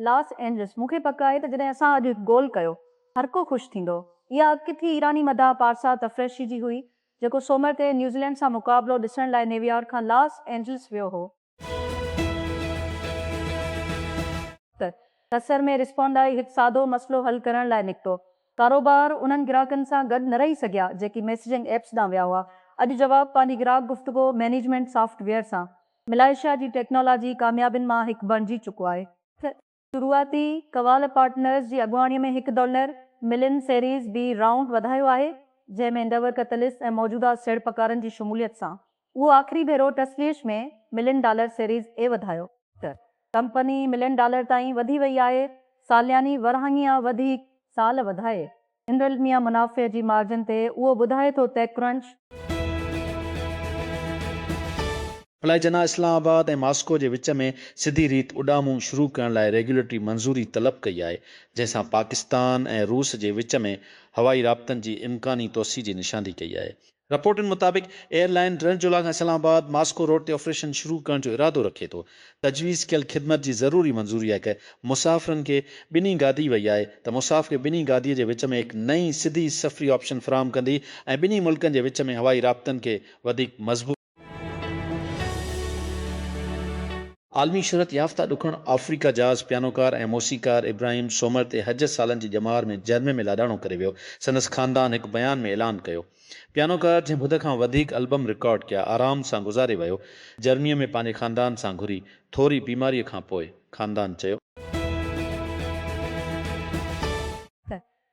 Los Angeles मूंखे पक आहे त जॾहिं असां अॼु गोल कयो हर को ख़ुशि थींदो। इहा किथी ईरानी मदाह पारसा तफ़रेशी जी हुई जेको सोमर ते न्यूज़ीलैंड सां मुक़ाबिलो ॾिसण लाइ न्यूयॉर्क खां लॉस एंजल्स वियो हो। तसर में रिस्पोंडाई हिकु सादो मसइलो हल करण लाइ निकितो। कारोबार उन्हनि ग्राहकनि सां गॾु न रही सघिया जेकी मैसेजिंग एप्स ॾांहुं विया हुआ। अॼु जवाबु पंहिंजी ग्राहक गुफ़्तगू मैनेजमेंट सॉफ्टवेयर सां मलेशिया जी टेक्नोलॉजी कामयाबियुनि मां हिकु बणिजी चुको आहे। शुरूआती कवाल पार्टनर्स जी अॻुवाणीअ में $1 मिलियन सीरीज़ बी राउंड वधायो आहे जंहिंमें एंडेवर कैटलिस्ट ऐं मौजूदा सीड़पकारनि जी शमूलियत सां उहो आख़िरी भेरो तस्लीश में $1 मिलियन सीरीज़ ए वधायो। कंपनी $1 मिलियन ताईं वधी वई आहे। सालियानी वरहांगिया वधीक साल वधाए इंदलमिया मुनाफ़े जी मार्जिन ते उहो ॿुधाए थो टेकक्रंच। अलाए जना इस्लामाबाद ऐं मॉस्को जे विच में सिधी रीत उॾामूं शुरू करण लाइ रेगुलेटरी मंज़ूरी तलब कई आहे जंहिंसां पाकिस्तान ऐं रूस जे विच में हवाई राब्तनि जी इम्कानी तोसी जी निशानी कई आहे। रिपोर्टनि मुताबिक़ एयरलाइन 10 जुलाई खां इस्लामाबाद मॉस्को रोड ते ऑपरेशन शुरू करण जो इरादो रखे थो। तजवीज़ कयल ख़िदमत जी ज़रूरी मंज़ूरी आहे कि मुसाफ़िरनि खे ॿिन्ही गादी वई आहे त मुसाफ़िर ॿिन्ही गादीअ जे विच में हिकु नई सिधी सफ़री ऑप्शन फ़राहम कंदी ऐं ॿिन्ही मुल्कनि जे विच में हवाई राब्तनि खे वधीक मज़बूत। आलमी शहरत याफ़्ता ॾुखण अफ्रीका जहाज़ पियानोकार ऐं मौसीकार इब्राहिम सोमर ते हज सालनि जी जमार में जर्मे में लाॾाणो करे वियो। संदसि ख़ानदान हिकु बयान में ऐलान कयो। पियानोकार जंहिं बुध खां वधीक एल्बम रिकॉर्ड कया आराम सां गुज़ारे वियो। जर्मनीअ में पंहिंजे ख़ानदान सां घुरी थोरी बीमारीअ खां पोइ ख़ानदान चयो।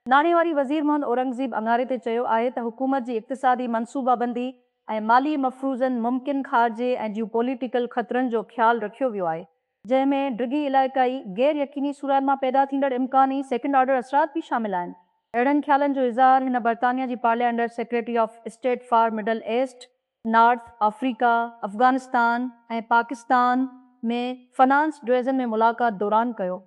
नाणे वारी वज़ीर मोहम्मद औरंगज़ेब अंगारे ते चयो आहे त हुकूमत जी इक़्तिसादी मनसूबाबंदी ऐं माली मफ़रूज़नि मुमकिन खारिजे ऐं जियो पॉलिटिकल ख़तरनि जो ख़्यालु रखियो वियो आहे जंहिंमें डिघी इलाइक़ाई गैर यकीनी सूरत मां पैदा थींदड़ इम्कानी सेकेंड ऑर्डर असरात बि शामिल आहिनि। अहिड़नि ख़्यालनि जो इज़हार हिन बर्तानिया जी पार्लिया under secretary of state for middle east north Africa Afghanistan ऐं पाकिस्तान में फाइनेंस डिवीज़न में मुलाक़ात दौरान कयो।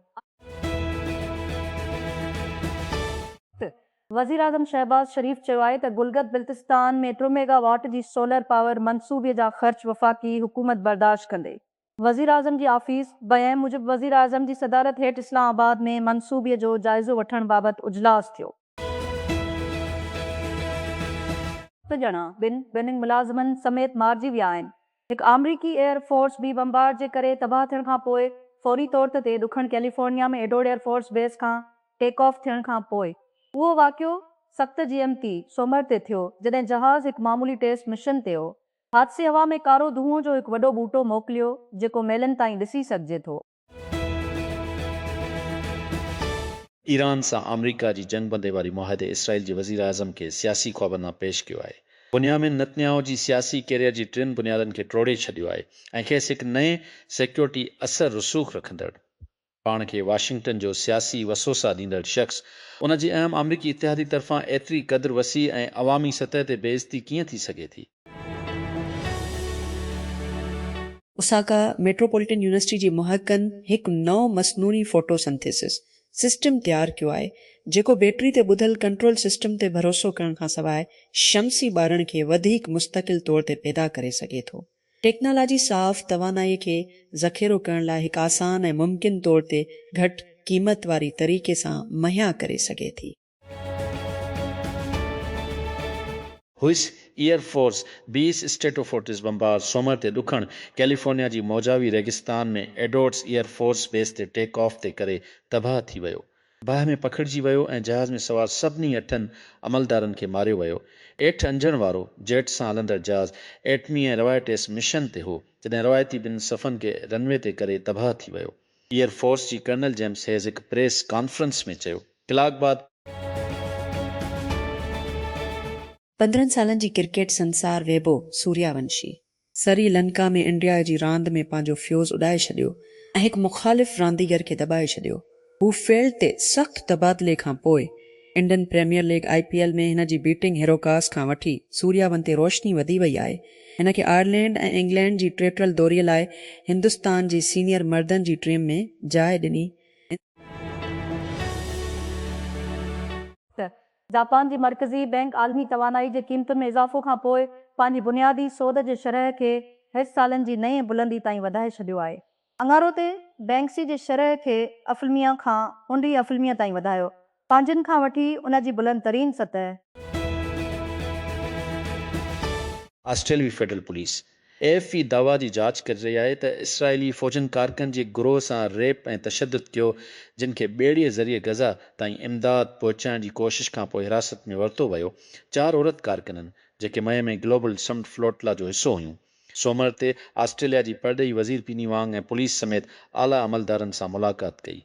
वज़ीर आज़म शहबाज शरीफ़ चयो आहे त गुलगत बिल्तिस्तान में 3 मेगावाट जी सोलर पावर मनसूबे जा ख़र्च वफ़ाक़ी हुकूमत बर्दाश्त कंदे। वज़ीर आज़म जी ऑफिस बयान मूजिबि वज़ीर आज़म जी सदारत हेठि इस्लामाबाद में मनसूबे जो जाइज़ो वठण बाबति इजलास थियो। ॼणा ॿिन्ही मुलाज़िमनि समेत मारिजी विया आहिनि। हिकु अमरीकी एयरफोर्स बि बमबार जे करे तबाह थियण खां पोइ फौरी तौर ते ॾुखण कैलिफोर्निया में एडोड एयरफोर्स बेस खां टेक ऑफ थियण खां पोइ उहो वाक़ियो 7 GMT सोमर ते थियो जॾहिं जहाज़ हिकु मामूली टेस्ट मिशन ते हो। हादसे हवा में कारो धुओं जो हिकु वॾो बूटो मोकिलियो जेको मेलनि ताईं ॾिसी सघिजे थो। ईरान सां अमरीका जी जंग बंदे वारी मुआहदे इसराइल जे वज़ीर आज़म खे सियासी ख्वाबनि मां पेश कयो आहे। बुनियामिन नेतन्याहू जी सियासी कैरियर जी 3 बुनियादनि खे टोड़े छॾियो आहे ऐं खेसि हिकु नए सिक्योरिटी असर रसूख़ रखंदड़ पाण खे वाशिंगटन जो सियासी वसोसा ॾींदड़ शख़्स उन जी अहम अमरीकी इतिहादी तरफ़ां एतिरी क़दुरु वसी ऐं अवामी सतह ते बेइज़ती कीअं थी सघे थी। ओसाका मेट्रोपॉलिटन यूनिवर्सिटी जी मुहक़नि हिकु नओं मसनूनी फोटोसिंथेसिस सिस्टम तयारु कयो आहे जेको बैटरी ते ॿुधल कंट्रोल सिस्टम ते भरोसो करण खां सवाइ शमसी ॿारण खे वधीक मुस्तक़िल तौर ते पैदा करे सघे थो। टेक्नोलॉजी साफ़ तवानाई खे ज़ख़ीरो करण लाइ हिकु आसान ऐं मुमकिन तौर ते घटि क़ीमत वारी तरीक़े सां मुहैया करे सघे थी। हुइस एयरफोर्स 20 स्ट्रेटोफोर्टिस बमबार सोमर ते ॾुखण कैलिफोर्निया जी मौजावी रेगिस्तान में एडोड्स एयरफोर्स बेस ते टेक ऑफ ते करे तबाह थी वियो। बाहि में पखिड़िजी वियो ऐं जहाज़ में सवार सभिनी 8 अमलदारनि खे मारियो वियो। 8 अंजण वारो जेट सां हलंदड़ जहाज़ एटमी ऐं रवायतेस मिशन ते हो जॾहिं रवायती ॿिनि सफ़नि खे रनवे ते करे तबाह थी वियो। एयरफोर्स जी कर्नल जेम्स हेज़ हिकु प्रेस कॉन्फ्रेंस में चयो। कलाक बाद 15 सालनि जी क्रिकेट संसार वेबो सूर्यावंशी सरी लंका में इंडिया जी रांदि में पंहिंजो फ्यूज़ उॾाए छॾियो ऐं हिकु मुख़ालिफ़ रांदीगर खे दॿाए छॾियो। हू फील्ड ते सख़्त तबादले खां पोइ इंडियन प्रीमियर लीग IPL में हिन जी बीटिंग हेरोकास खां वठी सूर्यावन ते रोशनी वधी वई आहे। हिन खे आयरलैंड ऐं इंग्लैंड जी टेट्रल दौरीअ लाइ हिंदुस्तान जी सीनियर मर्दनि जी टीम में जाइ ॾिनी। जापान जी मरकज़ी बैंक आलमी तवानाई जे क़ीमतुनि में इज़ाफ़ो खां पोइ पंहिंजी बुनियादी सोद जे शरह खे 6 सालनि जी नई बुलंदी ताईं वधाए छॾियो आहे। अंगारो ते बैंक्सी जे शरह खे अफ़लमिया खां उंडी अफ़लमिया ताईं वधायो, पंहिंजनि खां वठी उन जी बुलंद तरीन सतह। ऑस्ट्रेलियाई फेडरल पुलिस AFP दावा जी जांच करे रही आहे त इसराइली फ़ौजनि कारकन जे गिरोह सां रेप ऐं तशदुद कयो, जिन खे ॿेड़ीअ ज़रिए गज़ा ताईं इमदाद पहुचाइण जी कोशिश खां पोइ हिरासत में वरितो वियो। 4 औरत कारकननि जेके मई में ग्लोबल समिट फ्लोटला जो हिसो हुयूं, सोमवार ते ऑस्ट्रेलिया जी परॾेही वज़ीर पीनी वांग ऐं पुलिस समेत आला अमलदारनि सां मुलाक़ात कई।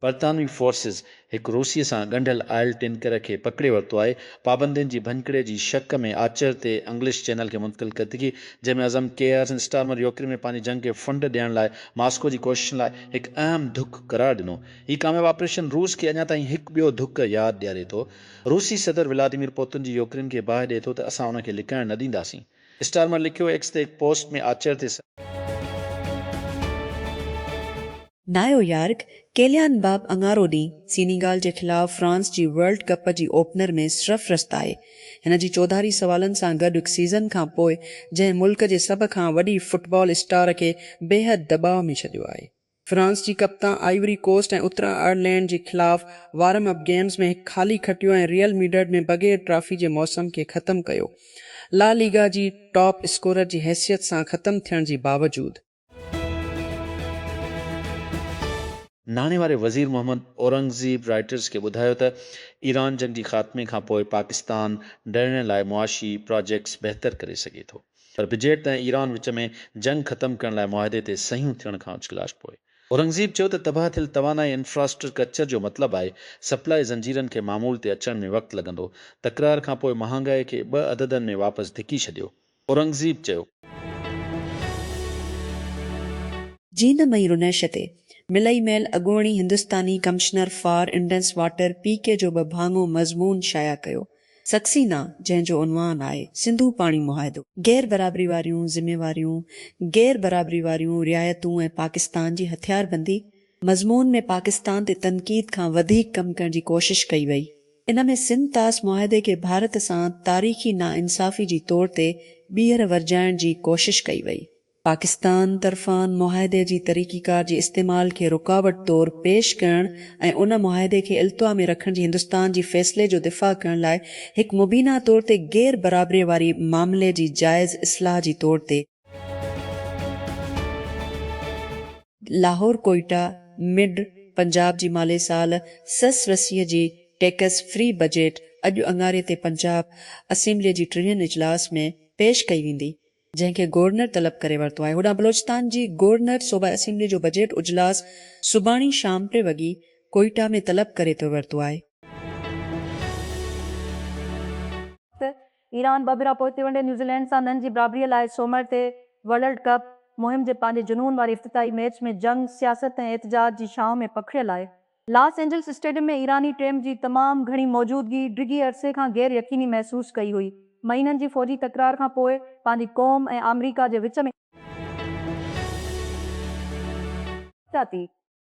बरतानवी फोर्सिस हिकु रूसीअ सां ॻंढियल आयल टैंकर खे पकड़े वरितो आहे। पाबंदियुनि जी भञकिड़े जी शक में आचर ते इंग्लिश चैनल खे मुंतक़िल कई, जंहिंमें अज़म केयर्स स्टारमर यूक्रेन में पंहिंजी जंग खे फंड ॾियण लाइ मास्को जी कोशिशुनि लाइ हिकु अहम धुक करार ॾिनो। हीउ कामयाबु ऑपरेशन रूस खे अञा ताईं हिकु ॿियो धुक यादि ॾियारे थो। रूसी सदर व्लादिमीर पुतिन जी यूक्रेन खे बाहि ॾिए थो त असां उन खे लिकाइण न ॾींदासीं। स्टारमर लिखियो एक्स ते हिकु पोस्ट में आचर ते न्यूयॉर्क केलियान बाब अंगारो ॾींहुं सीनीगाल जे ख़िलाफ़ फ्रांस जी वर्ल्ड कप जी ओपनर में सरफ़रस्त आहे। हिन जी चौधारी सवालनि सां गॾु हिकु सीज़न खां पोइ जंहिं मुल्क जे सभ खां वॾी फुटबॉल स्टार खे बेहद दॿाउ में छॾियो आहे। फ्रांस जी कप्तान आइवरी कोस्ट ऐं उत्तर आयरलैंड जे ख़िलाफ़ वार्म अप गेम्स में हिकु ख़ाली खटियो ऐं रियल मैड्रिड में बग़ैर ट्रॉफी जे मौसम खे ख़तमु कयो, ला लीगा जी टॉप स्कोरर जी हैसियत सां ख़तमु थियण जे बावजूदि। नाणे वारे वज़ीर मोहम्मद औरंगज़ेब राइटर्स खे ॿुधायो त ईरान जंग जी ख़ात्मे खां पोइ पाकिस्तान डरण लाइ मुआशी प्रोजेक्ट्स बहितर करे सघे थो, पर बजट ऐं ईरान विच में जंग ख़तमु करण लाइ मुआहदे ते सहियूं थियण खां उचकलाश पोइ औरंगज़ेब चयो त तबाह थियल तवानाई इंफ्रास्ट्रक्चर जो मतिलबु आहे सप्लाई ज़ंजीरनि खे मामूल ते अचण में वक़्तु लॻंदो। तकरार खां पोइ महांगाई खे 2 अददनि में वापसि धिकी छॾियो। औरंगज़ेब चयो, जीन मई रुनैश ते मिलई मेल अॻूणी Hindustani commissioner for Indus water PK जो बि भाङो मज़मून शाया कयो। सक्सीना, जंहिंजो उनवान आहे सिंधु पाणी मुआहिदो, गैर बराबरी वारियूं रियायतूं ऐं पाकिस्तान जी हथियारबंदी। मज़मून में पाकिस्तान ते तनक़ीद खां वधीक कमु करण जी कोशिश कई वई। इन में सिंध तास मुआहिदे खे भारत सां तारीख़ी नाइंसाफ़ी जी तौर ते ॿीहर वरजाइण जी कोशिश कई वई। पाकिस्तान तरफ़ान मुआहिदे जी तरीक़ीकार जे इस्तेमाल खे रुकावट तौर पेश करण ऐं उन मुआहिदे खे इल्तवा में रखण जी हिंदुस्तान जी फ़ैसिले जो दिफ़ा करण लाइ हिकु मुबीना तौर ते गैर बराबरी वारी मामले जी जाइज़ इस्लाह जी तौर ते लाहौर कोइटा मिड पंजाब जी माले साल ससरसीअ जी टैक्स फ्री बजट अॼु अंगारे ते पंजाब असेंबली जी 3 इजलास में पेश कई वेंदी, जंहिंखे गवर्नर तलब करे वरितो आहे। होॾां बलोचिस्तान जी गवर्नर सूबा असेंबली जो बजट इजलास सुभाणे शाम 3 वॻे कोइटा में तलब करे थो वरितो आहे। ईरान बबिरा पोइते वंडे न्यूज़ीलैंड सां नन जी बराबरीअ लाइ सोमवार ते वर्ल्ड कप मुहिम जे पंहिंजे जुनून वारी इफ़्तिताही मैच में जंग, सियासत ऐं एहतजाज जी छांव में पखिड़ियल आहे। लॉस एंजल्स स्टेडियम में ईरानी टीम जी तमामु घणी मौजूदगी डिघी अरसे खां गैर यकीनी महसूस कई हुई। महीननि जी फ़ौजी तकरार खां पोइ पंहिंजी क़ौम ऐं अमरीका जे विच में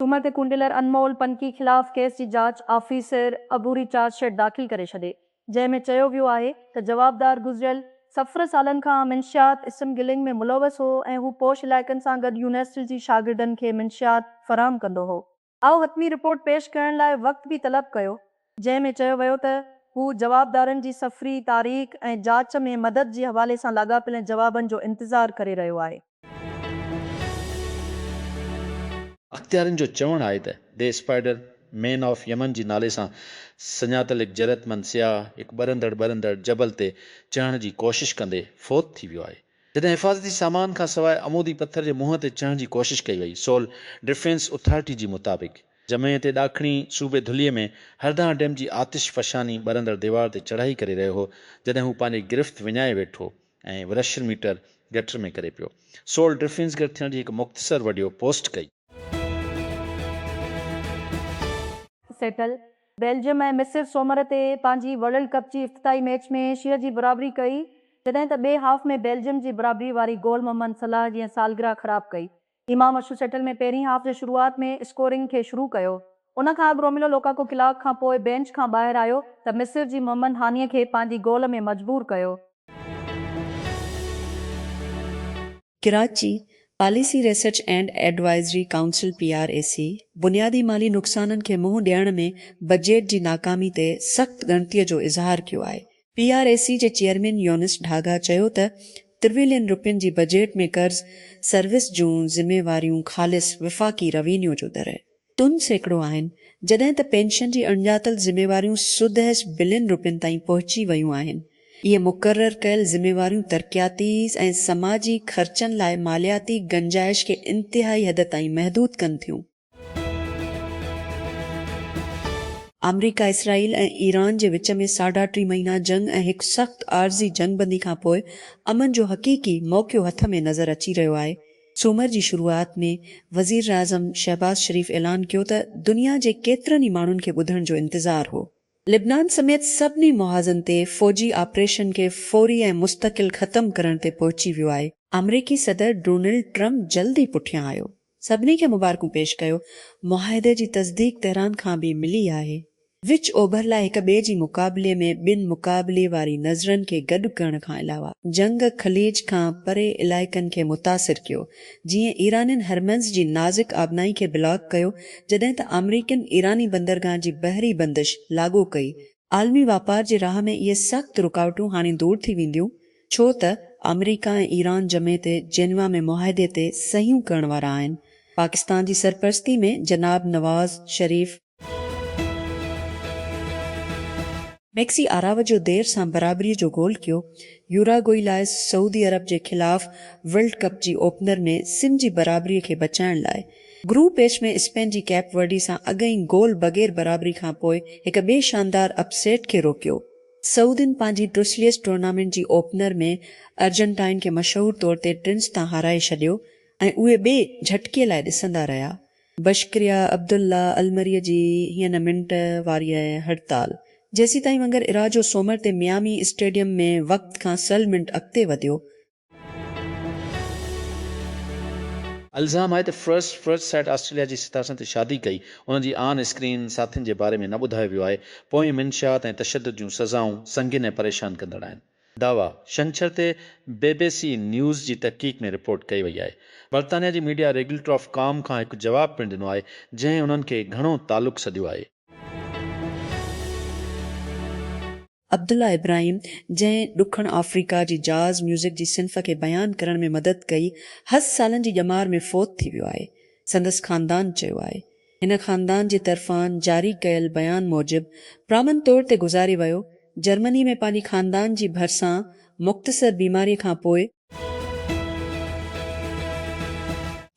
सूमर ते कुंडिलर अनमोल पनकी ख़िलाफ़ केस जी जांच ऑफिसर अबूरी चार्जशीट दाख़िल करे छॾे, जंहिं में चयो वियो आहे त जवाबदार गुज़िरियल सफ़र सालनि खां मंशियात इस्म गिलिंग में मुलवस हो ऐं हू पोश इलाइक़नि सां गॾु यूनिवर्सिटी जी शागिर्दनि खे मंशियात फ़राहम कंदो हो। आओ हतमी रिपोर्ट पेश करण लाइ वक़्तु बि तलब कयो, जंहिं में चयो वियो त हू जवाबदारनि जी सफ़री तारीख़ ऐं जांच में मदद जे हवाले सां लाॻापियल जवाबनि जो इंतज़ारु करे रहियो आहे। अख़्तियारनि जो चवणु आहे त the spider man of Yemen जी नाले सां सञातल हिकु ज़रूरतमंद सियाह हिकु ॿरंदड़ जबल ते चढ़ण जी कोशिश कंदे फ़ौत थी वियो आहे, जॾहिं हिफ़ाज़ती सामान खां सवाइ अमूदी पथर जे मुंहं ते चढ़ण जी कोशिश कई वई। सोल डिफेंस अथॉरिटी जी मुताबिक़ जमे ते ॾाखिणी सूबे धुलीअ में हरदा डैम जी आतिश फ़शानी ॿरंदड़ दीवार ते चढ़ाई करे रहियो हो, जॾहिं हू पंहिंजी गिरफ़्त विञाए वेठो ऐं रशर मीटर गटर में करे पियो। सोल डिफेंस गॾु थियण जी हिकु मुख़्तसर वीडियो पोस्ट कई। सेटल बेल्जियम ऐं मिस्र सोमवार ते पंहिंजी वर्ल्ड कप जी इफ़्तिताही मैच में शीर जी बराबरी कई, जॾहिं त ॿिए हाफ में बेल्जियम जी बराबरी वारी गोल मोहम्मद सलाह जी सालगिरह ख़राब कई। इमाम अशू सेटल में पहिरीं हाफ जे शुरूआत में स्कोरिंग खे शुरू कयो। उन खां अॻु रोमिलो लोकाको कलाक खां पोइ बेंच खां ॿाहिरि आयो त मिस्र जी मोहम्मद हानीअ खे पंहिंजी गोल में मजबूर कयो। Karachi policy research and advisory council PRAC बुनियादी माली नुक़साननि खे मुंहुं ॾियण में बजट जी नाकामी ते सख़्त ॻणतीअ जो इज़हार कयो आहे। PRAC जे चेयरमैन यूनिस ढागा चयो त $3 ट्रिलियन जी बजट में कर्ज़ सर्विस जूं ज़िम्मेवारियूं ख़ालिस विफ़ाक़ी रेवेन्यू जो दर 3% आहिनि, जॾहिं त पेंशन जी अणॼातल ज़िम्मेवारियूं $10 बिलियन ताईं पहुची वयूं आहिनि। इहे मुक़रर कयल ज़िम्मेवारियूं तरक़ियाती ऐं समाजी ख़र्चनि लाइ मालियाती गंजाइश खे इंतिहाई हद ताईं महदूद कनि थियूं। अमरीका इसराइल ऐं ईरान जे विच में 3.5 महीना जंग ऐं हिकु सख़्त आर्ज़ी जंगबंदी खां पोइ अमन जो हक़ीक़ी मौक़ियो हथ में नज़र अची रहियो आहे। सूमर जी शुरूआत में वज़ीर आज़म शहबाज शरीफ़ ऐलान कयो त दुनिया जे केतिरनि ई माण्हुनि खे ॿुधण जो इंतज़ार हो। लिबनान समेत सभिनी मुहाज़नि ते फ़ौजी ऑपरेशन खे फ़ौरी ऐं मुस्तक़िल ख़तम करण ते पहुची वियो आहे। अमरीकी सदर डोनाल्ड ट्रंप जल्दी पुठियां आयो, सभिनी खे मुबारकूं पेश कयो। मुआहिदे जी तस्दीक तेहरान खां बि मिली आहे। विच ओभर लाइ हिक ॿिए जी मुक़ाबले में ॿिन मुक़ाबले वारी नज़रनि खे गॾु करण खां अलावा जंग ख़लीज खां परे इलाइक़नि खे मुतासिर कयो, जीअं ईरानियुनि हरमज़ जी नाज़ुक आबनाई खे ब्लॉक कयो, जॾहिं त अमरीकन ईरानी बंदरगाह जी बहरी बंदिश लागू कई। आलमी वापार जे राह में इहे सख़्त रुकावटूं हाणे दूर थी वेंदियूं, छो त अमरीका ऐं ईरान जमे ते जेनवा में मुआहिदे ते सहियूं करण वारा आहिनि। पाकिस्तान जी सरपरस्ती में जनाब नवाज़ शरीफ़ मैक्सी अराव जो देर सां बराबरीअ जो गोल कयो। यूरागोई लाइ सऊदी अरब जे ख़िलाफ़ वर्ल्ड कप जी ओपनर में सिम जी बराबरीअ खे बचाइण लाइ ग्रुप एच में स्पेन जी कैप वर्डी सां अॻई गोल बग़ैर बराबरी खां पोइ हिक ॿिए शानदार अपसेट खे रोकियो। सऊदियुनि पंहिंजी ट्रुसलियस टूर्नामेंट जी ओपनर में अर्जेंटाइन खे मशहूर तौर ते 3 तां हाराए छॾियो ऐं उहे ॿिए झटके लाइ ॾिसंदा रहिया। बशक्रिया अब्दुल्ला अलमरीअ जी हिन मिंट वारी हड़ताल जेसी ताईं मगर इराजो सोमर ते मियामी स्टेडियम में वक़्त खां 100 मिंट अॻिते वधियो। इल्ज़ाम आहे त फर्स्ट साइड ऑस्ट्रेलिया जी सितारनि ते शादी कई, उन जी ऑन स्क्रीन साथियुनि जे बारे में न ॿुधायो वियो आहे। पोइ मिनशात ऐं तशदुद जूं सज़ाऊं संगीन ऐं परेशान कंदड़ आहिनि। दावा छंछर ते BBC न्यूज़ जी तहक़ीक़ में रिपोर्ट कई वई आहे। बर्तानिया जी मीडिया रेगुलेटर ऑफ काम खां हिकु जवाबु पिणु ॾिनो आहे, जंहिं उन्हनि खे घणो तालुक़ सॾियो आहे। अब्दुल्ला इब्राहिम, जंहिं ॾुखण अफ्रीका जी जाज़ म्यूज़िक जी सिन्फ़ खे बयानु करण में मदद कई, 10 सालनि जी ॼमार में फ़ौत थी वियो आहे। संदसि ख़ानदान चयो आहे। हिन ख़ानदान जे तरफ़ां जारी कयल बयान मूजिबि प्रामन तौर ते गुज़ारे वियो। जर्मनी में पंहिंजी ख़ानदान जी भरिसां मुख़्तसर बीमारीअ खां पोइ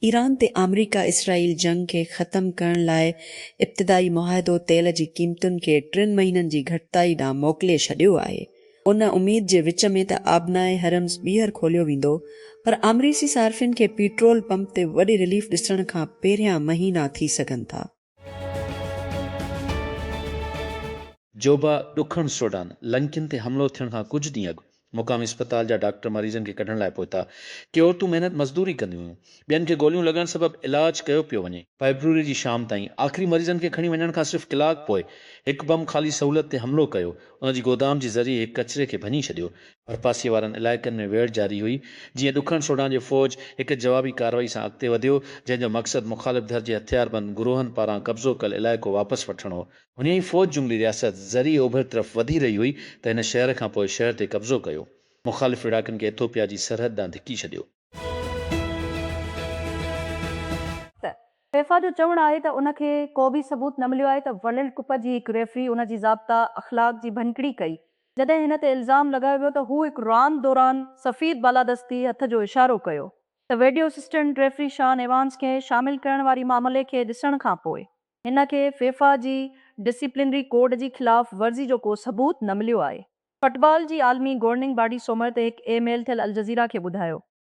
ईरान ते अमरीका इसराइल जंग खे ख़तम करण लाइ इब्तिदाई मुआहिदो तेल जी क़ीमतुनि खे 3 महीननि जी घटिताई ॾांहुं मोकिले छॾियो आहे। उन उमीद जे विच में त आबनाए हरम्स ॿीहर खोलियो वेंदो, पर अमरीकी सार्फ़िन खे पेट्रोल पंप ते वॾी रिलीफ ॾिसण खां पहिरियां महीना थी सघनि था। जोबा ॾुखण सूडान लंकियुनि ते हमिलो थियण खां कुझु ॾींहं अॻु मुक़ामी अस्पताल जा डॉक्टर मरीज़नि खे कढण लाइ पहुता कि औरतूं महिनत मज़दूरी कंदियूं हुयूं, ॿियनि खे गोलियूं लॻण सबबि इलाज कयो पियो वञे। फेबरवरी जी शाम ताईं आख़िरी मरीज़नि खे खणी वञण खां सिर्फ़ु कलाक पोइ हिकु बम ख़ाली सहूलियत ते हमिलो कयो, उन जी गोदाम जे ज़रिए हिकु कचिरे खे भञी छॾियो। भरपासीअ वारनि इलाइक़नि में वेड़ जारी हुई, जीअं ॾुखण सूडान जो फ़ौज हिकु जवाबी कार्रवाई सां अॻिते वधियो, जंहिंजो मक़सदु मुख़ालिफ़ धर जे हथियारबंद गुरोहनि पारां कब्ज़ो कयल इलाइक़ो वापसि वठणु हो। हुन ई फ़ौज जुंगली रियासत ज़रिए ओभर तरफ़ वधी रही हुई त हिन शहर खां पोइ शहर ते कब्ज़ो कयो, मुख़ालिफ़ इलाइक़नि खे इथोपिया जी सरहद ॾांहुं धिकी छॾियो। फीफा जो चवणु आहे त उनखे को बि सबूत न मिलियो आहे त वर्ल्ड कप जी हिकु रेफरी उन जी ज़ाब्ता अख़लाक जी भनकड़ी कई, जॾहिं हिन ते इल्ज़ाम लॻायो वियो त हू हिकु रांदि दौरान सफ़ीद बालादस्ती हथ जो इशारो कयो त video assistant referee Shaun Evans खे शामिल करण वारी मामले खे ॾिसण खां पोइ हिन खे फीफा जी डिसिप्लिनरी कोड जी ख़िलाफ़ वर्ज़ी जो को सबूत न मिलियो आहे। फुटबॉल जी आलमी गवर्निंग बॉडी सोमर ते हिकु ईमेल थियल अल जज़ीरा खे ॿुधायो